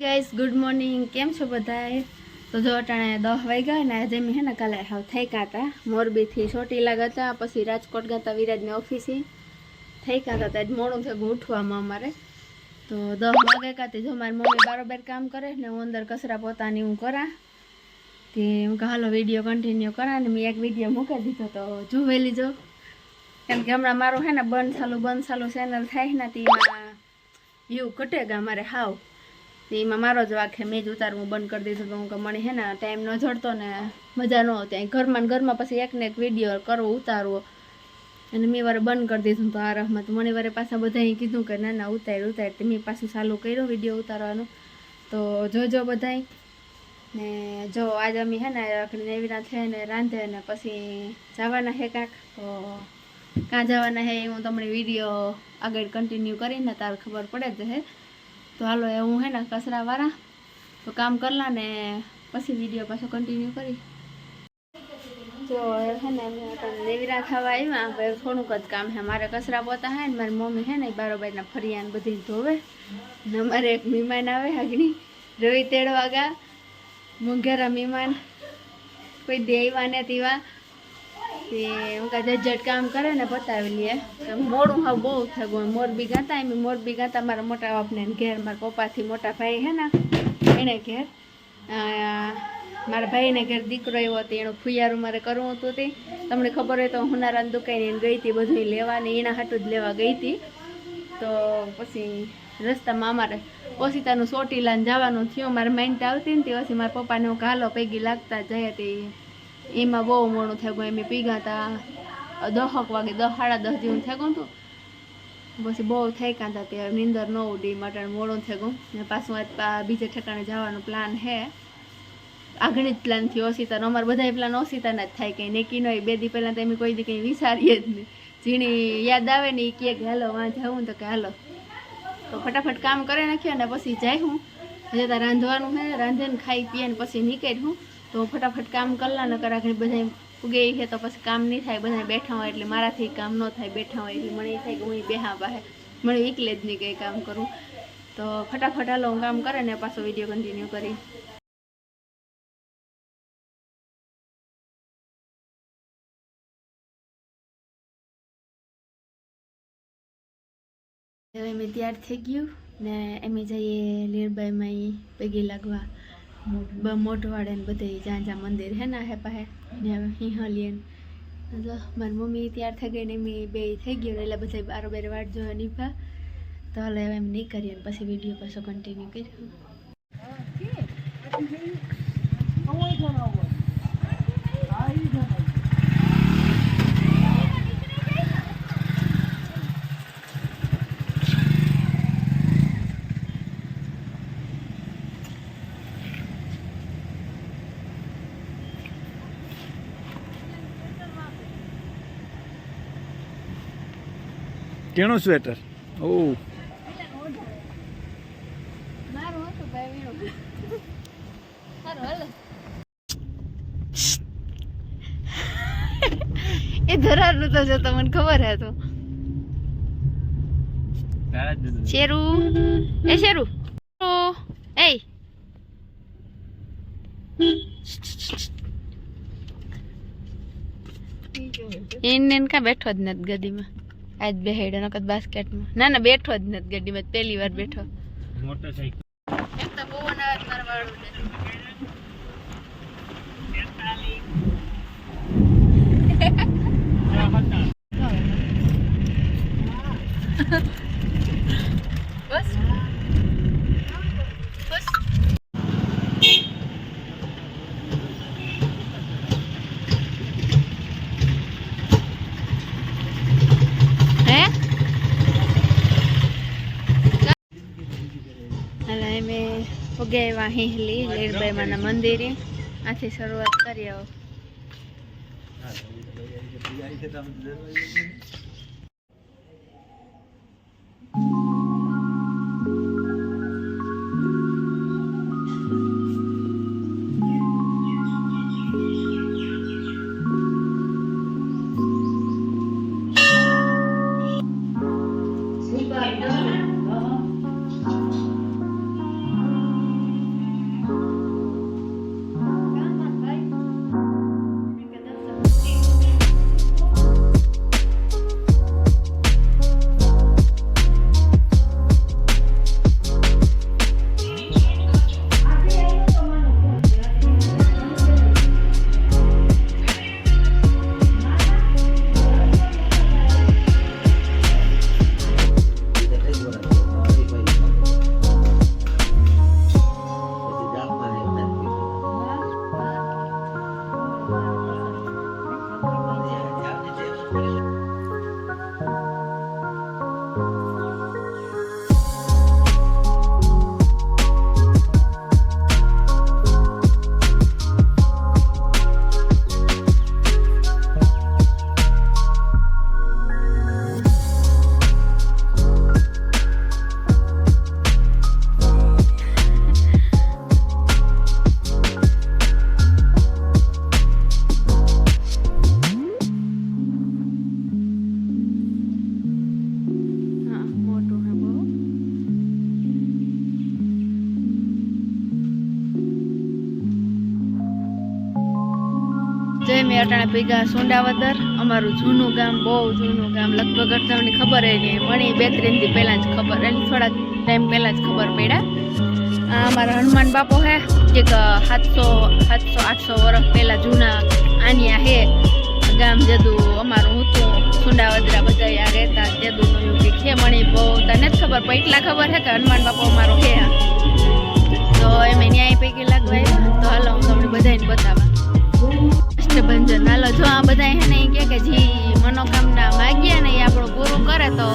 Guys good morning केम छो बधाए। तो जो अटाणे 10 वाग्या ने आज मैं है काले हाव थैका था मोरबी थी ચોટીલા गया पछी राजकोट गया विराज ने ऑफिसे थैका था आज मोड़ू थे उठवामां अमारे। तो 10 वागे का जो मारी मम्मी बराबर काम करे ने हूँ अंदर कसरा पोतानी हूँ करा कि हूँ कहा हालो विडियो कंटिन्यू करा ने मैं एक विडियो मूकी दीधो तो जोई लीजो केम के हमणां मारो है ने बंद चालू चेनल थाय ने तेमां व्यू घटेगा मारे हाव एमां मारो ज वाक है। मैं ज उतारवुं बंद कर दीधुं तो हूँ मने है ने टाइम न जड़तो ने मजा न आवती घरमां पछी एक ने एक विडियो करवो उतारवो अने मैं वारे बंद कर दीधुं। तो आ रहमत मने वारे पाछा बधाए कीधुं के ना उतार तो मैं पाछुं चालू कर्यो विडियो उतारवानो। तो जोजो बधाई ने जो आज अमी है ने नेवीना थईने रांधे ने पछी जवाना है कांक तो क्या जवाना है हूँ तमने विडियो आगे कंटिन्यू करीने तार खबर पड़े ज है। तो हालो हूँ है ना कसरा वारा तो काम करला ने पछी विडियो पाछो कंटिन्यू करी। जो है ने नेवीरा खावा आव्या भाई थोड़ुंक ज काम है मारे कसरा पोता है ने मारी मम्मी है ने बारोबार ना फरियान बधी धोवे ने अमारे एक मेहमान आवे अग्नि रवि तेड़वा गा मोंघेरा मेहमान कोई देवा ने तीवा उनका झट काम करे ने बतावी लिए तो मोड़ू हाँ बहुत थे गो मोरबी गाता मारा मोटा बाप ने घेर मारा पप्पा थी मोटा भाई है ना एने घेर मारा भाई ने घेर दीकरो एवो तो एनु फुयारू मारे करवुं हतुं ते तमने खबर होय तो हुनारान दुकाने गई थी बधुं लेवा ने एना हाटू ज लेवा गई थी। तो पछी रस्तामां अमारे ओसितानुं ચોટીલાને जवानुं थयुं मारे माइंड आवती ने पछी मारा पप्पा ने हालो पैगी लागता जाए ते एमां बहु मोडું થઈ ગયું एम पीगा था 10 वागे 10 साढ़ा 10 जेवुं થઈ ગયું હતું પછી બહુ થાક્યા હતા ત્યારે નીંદર ન ઉડી માટે મોડું થઈ ગયું ને પાછું આજ બીજે ઠેકાણે જવાનો પ્લાન છે આગળ જ પ્લાન થયો ઓસિતાનો અમાર બધાય પ્લાન ઓસિતાના જ થાય કંઈ નેકી નો 2 દી પહેલા તો અમે કોઈ દી કંઈ વિચારીએ જ નહીં જીણી યાદ આવે ને એ કહે કે હાલો વાં જાવું તો કે હાલો તો ફટાફટ કામ કરી નાખ્યો ને પછી જાય હું હજે તો રાંધવાનું છે રાંધીને ખાઈ પીએ ને પછી નીકળી હું तो फटाफट काम करला न करा घणी बधाई उगे है तो पछी काम नहीं थाय बधाई बैठा होय एटले माराथी काम न थाय बैठा होय एटले मने थाय के हुं बेहा बाहे मने एकले ज नहीं कई काम करूँ। तो फटाफट हालो हूँ काम करे ने पाछो विडियो कंटिन्यू करी। हवे मैं तैयार थई गयुं ने एमे जईए लीरबाई माई पगी लागवा मोटवाड़े ने बधे ज्यां ज्यां मंदिर है ना है पाहे ने हिंहलियन जो मारी मम्मी तैयार थई गई ने मैं बे थई गयो એટલે બધાય બારોબાર વાટ જોવા નીભા। તો હાલે હવે એમ નહીં કરીએ ને પછી વિડીયો પાછો કન્ટિન્યુ કર્યો। केनो स्वेटर ओ એ ધરારનું તો જો તમને ખબર હે તો શેરુ એ શેરુ એ ઇન્ડિયન કા બેઠો જ નથી ગદીમાં आज बेहेड़ नकद बास्केट में ना ना बैठो ज नत गड्डी में पहली बार बैठो मोटरसाइकिल एक तो पवन आवे मारवाड़ो ने बस बस गए वहीं ली लीरबाई माना मंदिर आथी शुरुआत करी। મેં અટાણે ભેગા સોંડાવદર, અમારું જૂનું ગામ, બહુ જૂનું ગામ. લગભગ તમને ખબર હે નહીં, મણી 2-3 દી પહેલાં જ ખબર, એટલે થોડાક ટાઈમ પહેલાં જ ખબર પડ્યા. આ અમારા હનુમાન બાપો હે, એક 700-800 વર્ષ પહેલાં જૂના આન્યા હે ગામ. જેદું અમારું હું તો સુંડાવદરા બધા આ રહેતા, જેદુંનું એવું કંઈક હે. મણી બહુ તને જ ખબર પણ એટલા ખબર હે કે હનુમાન બાપો અમારો હે. તો એમ ન્યાય પૈકી લાગવા આવ્યા. તો હાલો હું તમને બધાને બતાવવા અષ્ટભંજન. હાલો જો આ બધા હે ને એ કે જે મનોકામના માગ્યા ને એ આપણું પૂરું કરે. તો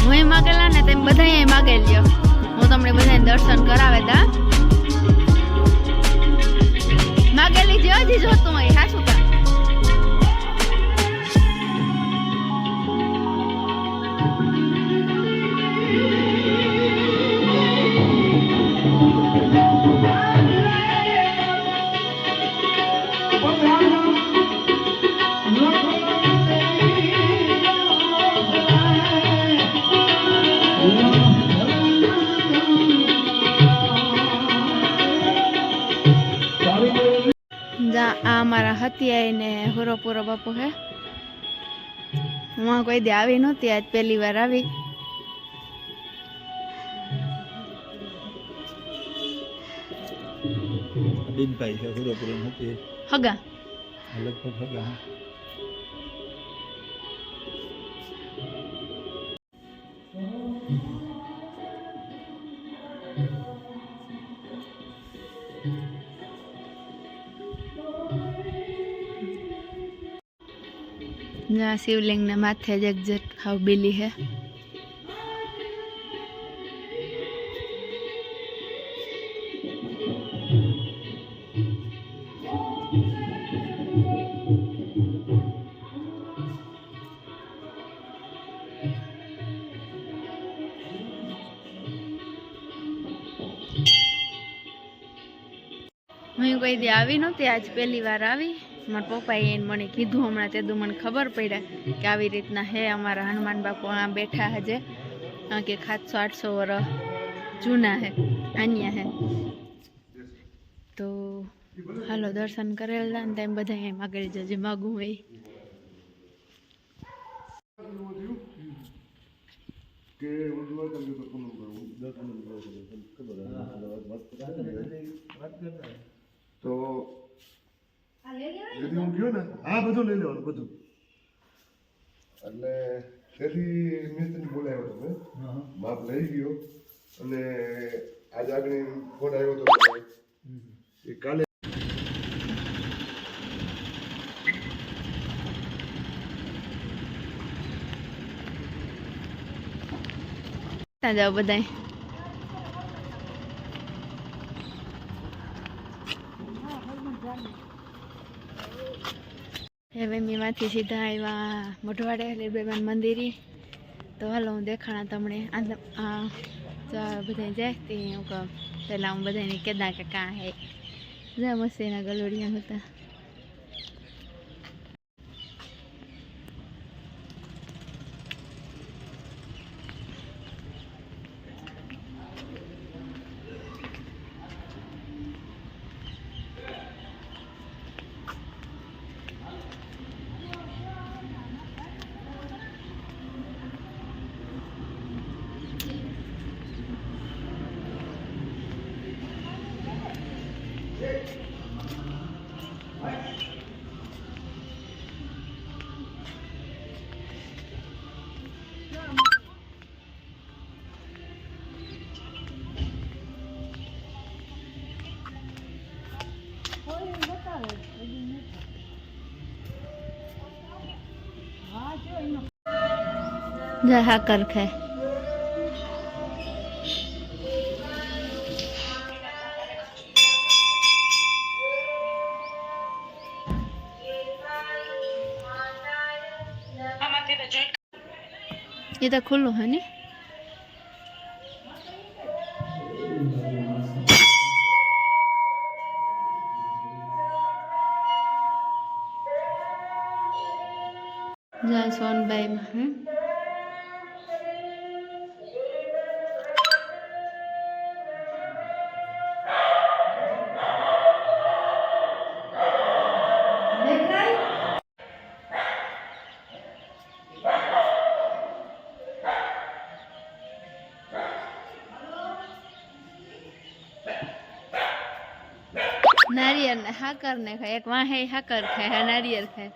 હું એ માગેલા ને તેમ બધા માગે લ્યો. હું તમને બધાને દર્શન કરાવે તા માગેલી જે હજી જોતું હોય સાચું કા. આ અમારા હતિયાઈ ને હુરોપુરો બાપુ હે. હું કોઈ દે આવી નહોતી, આજ પહેલી વાર આવી. દિનભાઈ છે હુરોપુરો નથી હગા લગભગ હગા. શિવલિંગ ને માથે જ એક્ઝેક્ટ હાવ બેલી હે. હું કોઈ દી આવી નહોતી, આજ પહેલી વાર આવી. મારા પપ્પાએ એને મને કીધું હમણાં, તેદું મને ખબર પડ્યા કે આવી રીતના હે અમારા હનુમાન બાપુ આ બેઠા હજે. કે 700-800 વર્ષ જૂના હે, આન્યા હે. તો હાલો દર્શન કરેલા ને ટાઈમ બધા એમ આગળ જજે માગું હોય. તો જેથી હું ગયો ને આ બધું લઈ લેવાનું બધું. એટલે તેથી મેં તને બોલાવ્યો હતો, માપ લઈ ગયો. અને આજે આગળ ફોન આવ્યો હતો એ કાલે જાઓ બધાય. હવે મીમાંથી સીધા આવ્યા મોઢવાડે લીરબાઈમાન મંદિરે. તો હાલો હું દેખાણા તમને આ બધા જાય તે હું કહું પહેલાં હું બધાને કેદા કે કાં હે જા મસ્તીના ગલોડિયા હતા. जा हाकर खाए ये तो खुल्लो है नहीं जा सोनबाई में है देखा નારિયેળ ને હાકર ને ખાય, એક વાહે હાકર ખાય, હા નારિયેળ ખાય.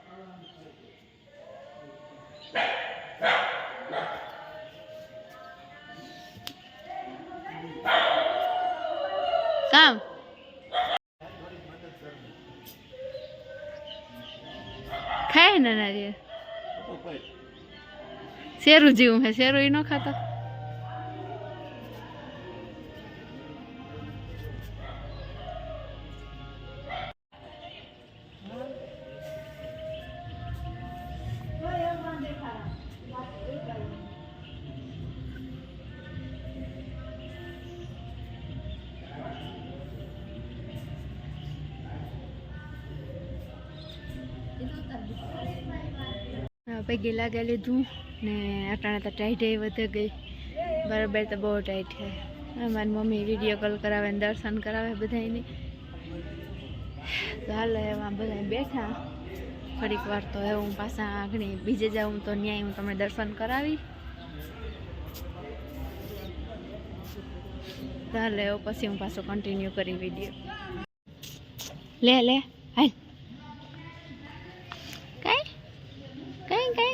કામ ખાય ને નારિયેળ. શેરું જેવું હે, શેરું ઈ નો ખાતા. પૈકી લાગે લીધું ને અટાણે તો ટાઈટ વધી ગઈ બરાબર, તો બહુ ટાઈટ છે. મારી મમ્મી વિડીયો કોલ કરાવે ને દર્શન કરાવે બધાને. તો હાલો એમાં બધા બેઠા થોડીક વાર, તો હવે હું પાછા આગળ બીજે જાઉં તો ન્યાય હું તમને દર્શન કરાવી. તો હાલો એવું પછી હું પાછું કન્ટિન્યુ કરી વિડીયો. લે લે હાલ. કઈ કઈ કઈ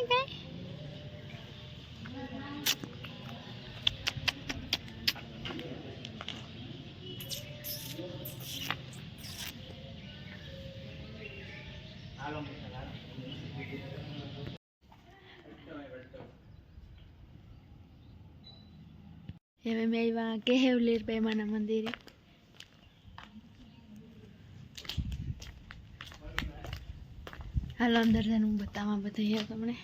હવે મેં આવ્યા કેહવલીર પેમાના મંદિરે. હાલો અંદર જઈને હું બતાવવા બધું તમને.